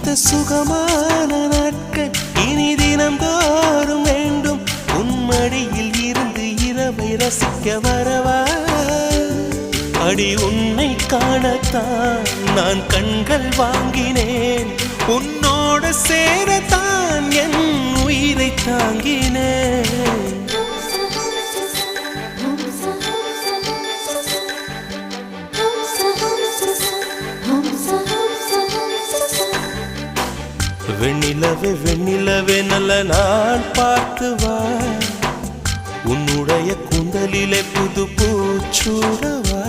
இந்த சுகமான நாட்கள் இனி தினந்தோறும் வேண்டும். உன்மடியில் இருந்து இரவை ரசிக்க வரவா? அடி உன்னை காணத்தான் நான் கண்கள் வாங்கினேன். உன்னோட சேரத்தான் என் உயிரை தாங்கினேன். வெண்ணிலவே வெண்ணிலவே நல்ல நான் பார்த்து வா. உன்னுடைய கூந்தலிலே புது பூச்சூடவா.